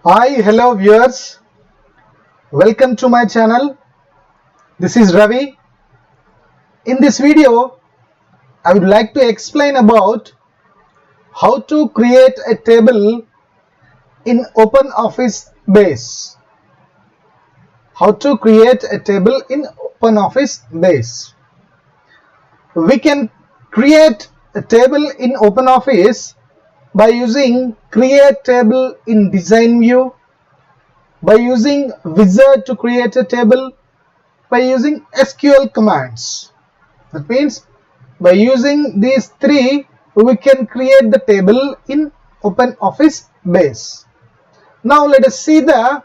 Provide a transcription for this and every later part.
Hi, hello viewers. Welcome to my channel. This is Ravi. In this video, I would like to explain about how to create a table in OpenOffice Base. How to create a table in OpenOffice Base. We can create a table in OpenOffice by using Create Table in Design View, by using Wizard to create a table, by using SQL commands. That means by using these three we can create the table in OpenOffice Base. Now let us see the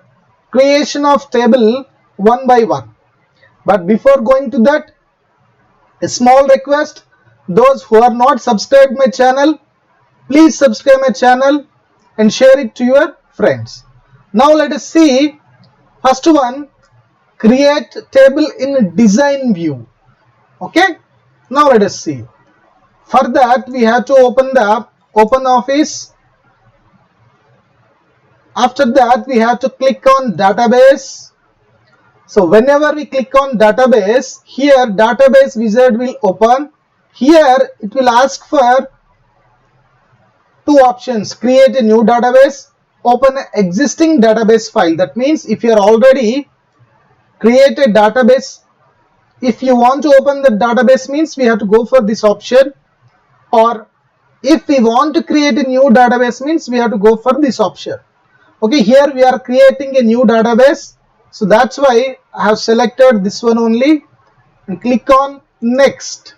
creation of table one by one. But before going to that, a small request: those who are not subscribed my channel, please subscribe my channel and share it to your friends. Now let us see first one, create table in design view. Okay, now let us see. For that we have to open the OpenOffice. After that we have to click on database. So whenever we click on database, here database wizard will open. Here it will ask for two options: create a new database, open an existing database file. That means if you are already created database, if you want to open the database means we have to go for this option, or if we want to create a new database means we have to go for this option. Okay, here we are creating a new database, so that's why I have selected this one only and click on next.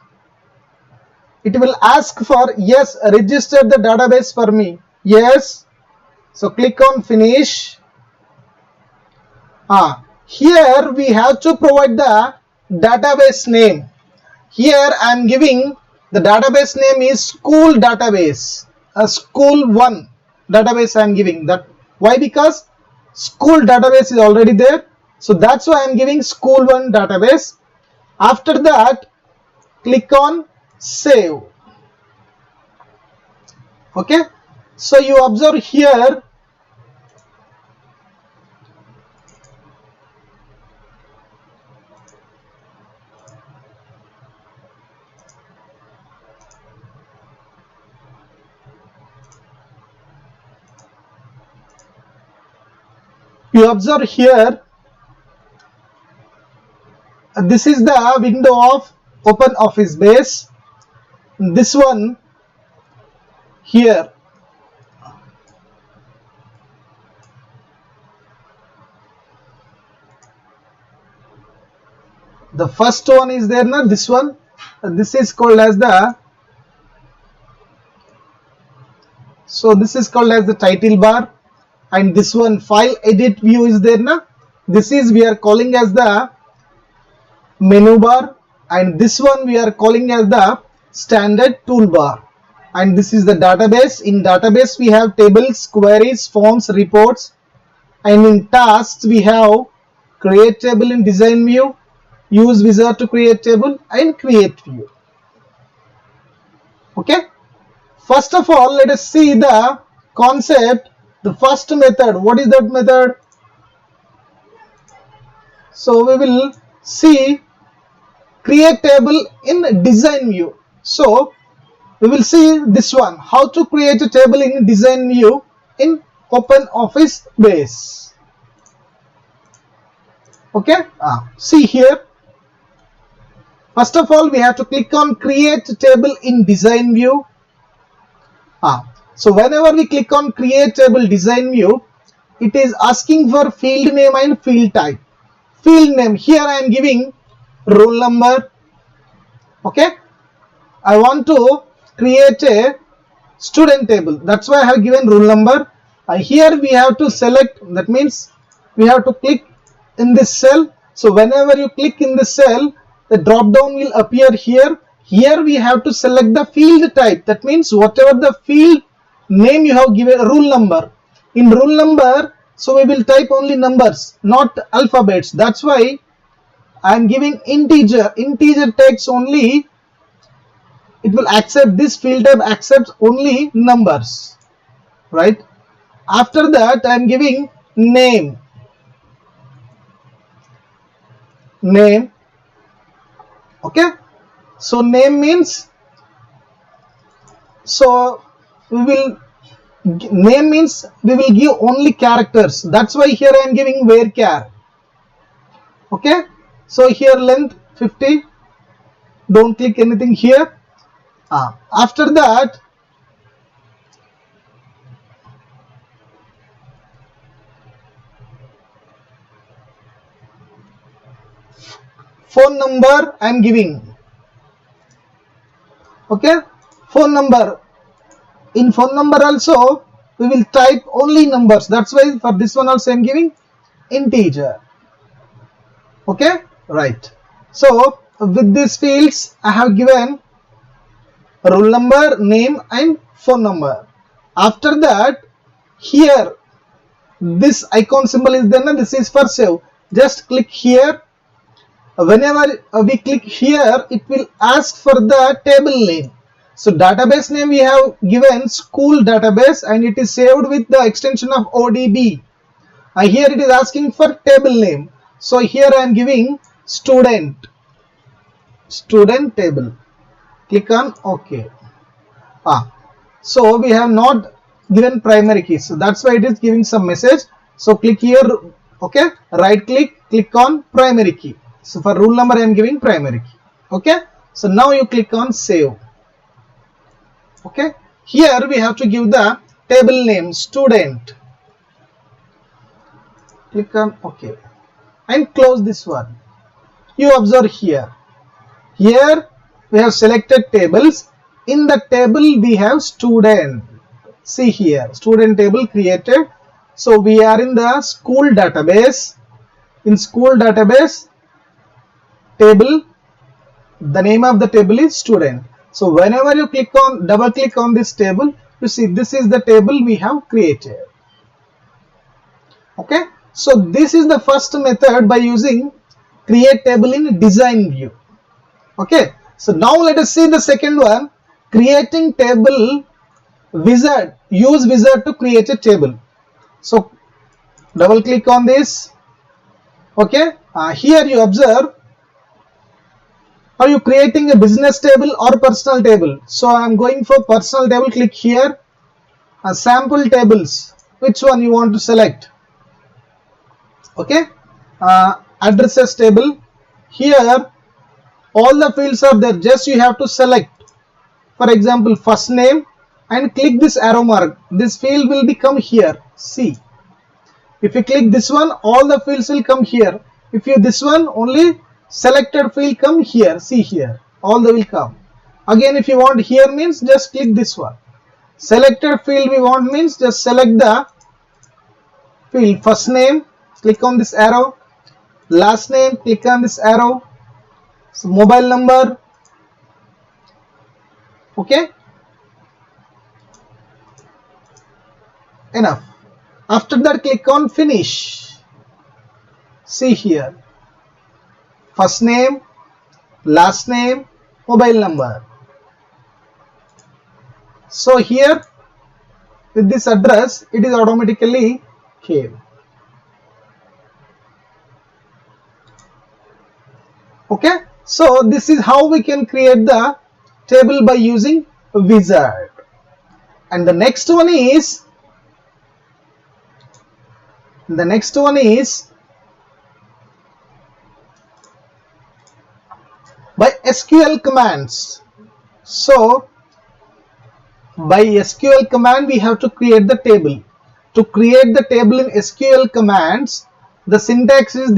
It will ask for yes, register the database for me. Yes, so click on finish. Here we have to provide the database name. Here I am giving the database name is school database, a school 1 database I am giving that. Why? Because school database is already there, so that's why I am giving school 1 database. After that click on save. Okay, so you observe here this is the window of OpenOffice Base. This one here, the first one is there now, this one, this is called as the, so this is called as the title bar, and this one file edit view is there now, this is we are calling as the menu bar, and this one we are calling as the standard toolbar. And this is the database. In database we have tables, queries, forms, reports, and in tasks we have create table in design view, use wizard to create table, and create view. Okay, first of all let us see the concept. The first method, what is that method? So we will see create table in design view. So we will see this one, how to create a table in design view in OpenOffice Base. Okay, see here, first of all we have to click on create table in design view. So whenever we click on create table design view, it is asking for field name and field type. Field name, here I am giving roll number. Okay, I want to create a student table, that's why I have given roll number. Here we have to select, that means we have to click in this cell. So whenever you click in the cell, the drop down will appear here. Here we have to select the field type, that means whatever the field name you have given, rule number. In rule number, so we will type only numbers, not alphabets. That's why I am giving integer. Integer text only, it will accept, this field type accepts only numbers, right? After that I am giving name. Okay, so name means, so we will name means we will give only characters. That's why here I am giving varchar. Okay, so here length 50. Don't click anything here. After that, phone number I am giving. Okay, phone number. In phone number also we will type only numbers. That's why for this one also I am giving integer. Okay, right. So with these fields I have given roll number, name and phone number. After that, here this icon symbol is there, and this is for save. Just click here. Whenever we click here, it will ask for the table name. So database name we have given school database, and it is saved with the extension of ODB. Here it is asking for table name. So here I am giving student table. Click on OK. So we have not given primary key, so that's why it is giving some message. So click here. Okay, right click on primary key. So for rule number I am giving primary key. Okay, so now you click on save. Okay, here we have to give the table name student. Click on OK and close this one. You observe here we have selected tables. In the table we have student. See here, student table created. So we are in the school database. In school database table, the name of the table is student. So whenever you double click on this table, you see this is the table we have created. Okay, so this is the first method by using create table in design view. Okay, so now let us see the second one, creating table wizard. Use wizard to create a table. So double click on this. Okay, here you observe, are you creating a business table or personal table? So I am going for personal table. Click here. Sample tables, which one you want to select? Okay, addresses table. Here all the fields are there, just you have to select. For example, first name, and click this arrow mark. This field will become here. See, if you click this one, all the fields will come here. If you this one, only selected field come here. See here, all they will come. Again, if you want here means just click this one. Selected field we want means just select the field. First name, click on this arrow. Last name, click on this arrow. So mobile number. Okay, enough. After that, click on finish. See here, first name, last name, mobile number. So here with this address it is automatically came. Okay, so this is how we can create the table by using a wizard. And the next one is by SQL commands. So by SQL command we have to create the table. To create the table in SQL commands, the syntax is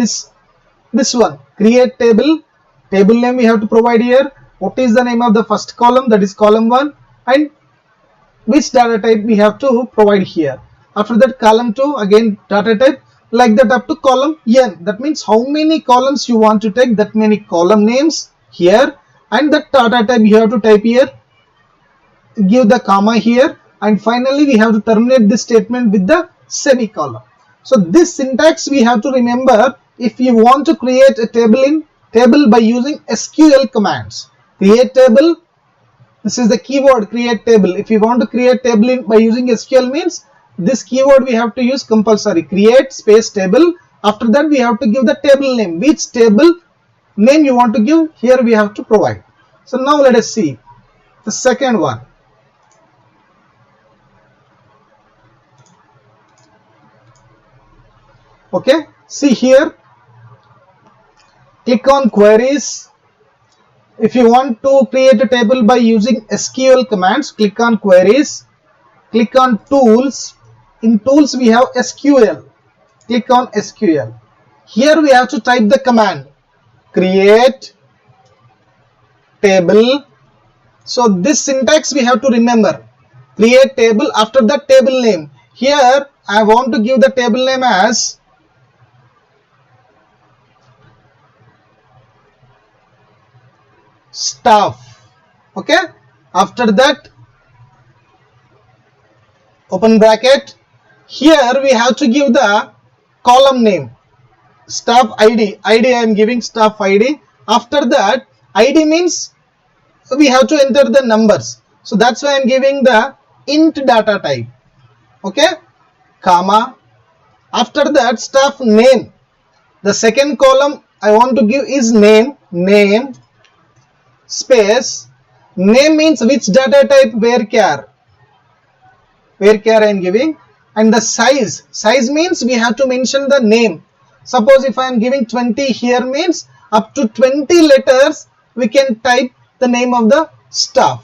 this one, create table. Table name we have to provide here. What is the name of the first column? That is column 1, and which data type we have to provide here. After that, column 2, again data type, like that up to column n. That means how many columns you want to take, that many column names here, and that data type you have to type here, give the comma here, and finally we have to terminate this statement with the semicolon. So this syntax we have to remember if you want to create a table by using SQL commands. Create table, this is the keyword, create table. If you want to create table by using SQL means this keyword we have to use compulsory. Create space table. After that we have to give the table name. Which table name you want to give, here we have to provide. So now let us see the second one. Okay, see here, click on queries. If you want to create a table by using SQL commands, click on queries, click on tools. In tools we have SQL. Click on SQL. Here we have to type the command create table. So this syntax we have to remember. Create table, after that table name. Here I want to give the table name as staff. Okay, after that open bracket. Here we have to give the column name staff ID. I am giving staff ID. After that ID means we have to enter the numbers. So that's why I am giving the int data type. Okay, comma. After that staff name. The second column I want to give is name. Name space. Name means which data type, varchar. Varchar I am giving. And the size. Size means we have to mention the name. Suppose if I am giving 20 here means up to 20 letters we can type the name of the staff.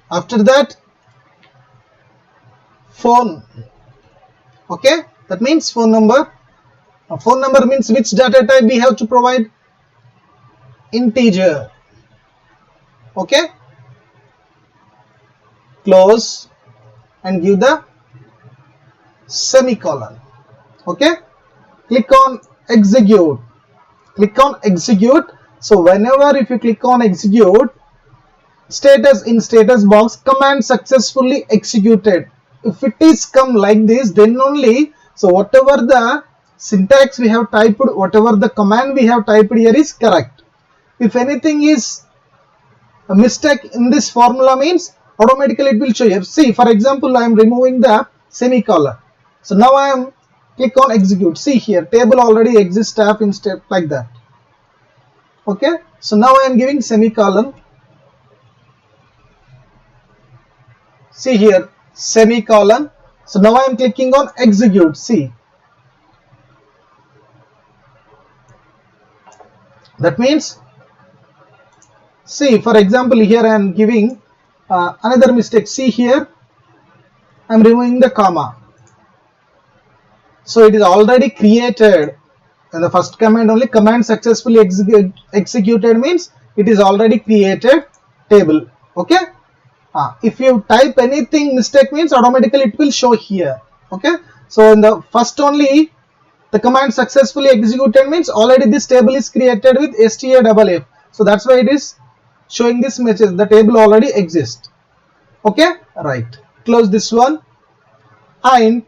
After that phone. Okay, that means phone number. Phone number means which data type we have to provide, integer. Okay, close and give the semicolon. Okay, click on execute. Click on execute. So whenever if you click on execute, status in status box, command successfully executed. If it is come like this, then only, so whatever the syntax we have typed, whatever the command we have typed here is correct. If anything is a mistake in this formula means automatically it will show here. See, for example, I am removing the semicolon. So now I am click on execute. See here, table already exists, staff in step like that. Okay, so now I am giving semicolon. See here, semicolon. So now I am clicking on execute. See, that means, see, for example, here I am giving another mistake. See here, I am removing the comma. So it is already created. And the first command only, command successfully executed means it is already created table. Okay. If you type anything mistake means automatically it will show here. Okay. So in the first only, the command successfully executed means already this table is created with STAFF. So that's why it is showing this message. The table already exists. Okay. Right. Close this one. And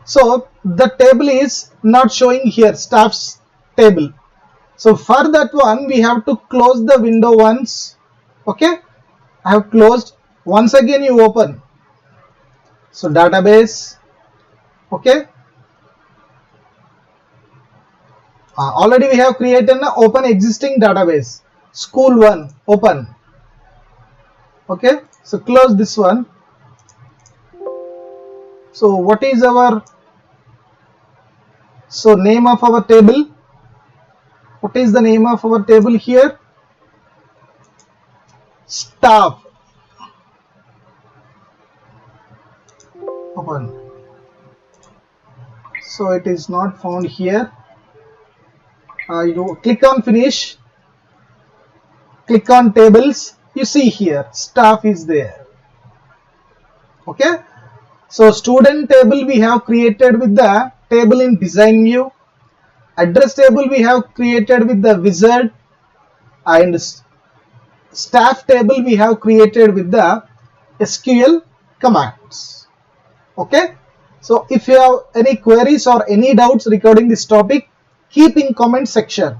so the table is not showing here, staff's table. So for that one we have to close the window once. Okay, I have closed. Once again you open. So database. Okay, already we have created an open existing database. School 1 open. Okay, so close this one. So what is our name of our table? What is the name of our table here? Staff. Open. So it is not found here. You click on finish. Click on tables. You see here staff is there. Okay. So student table we have created with the table in design view. Address table we have created with the wizard, and staff table we have created with the SQL commands. Okay. So if you have any queries or any doubts regarding this topic, keep in comment section.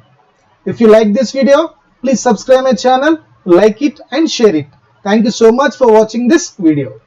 If you like this video, please subscribe my channel, like it and share it. Thank you so much for watching this video.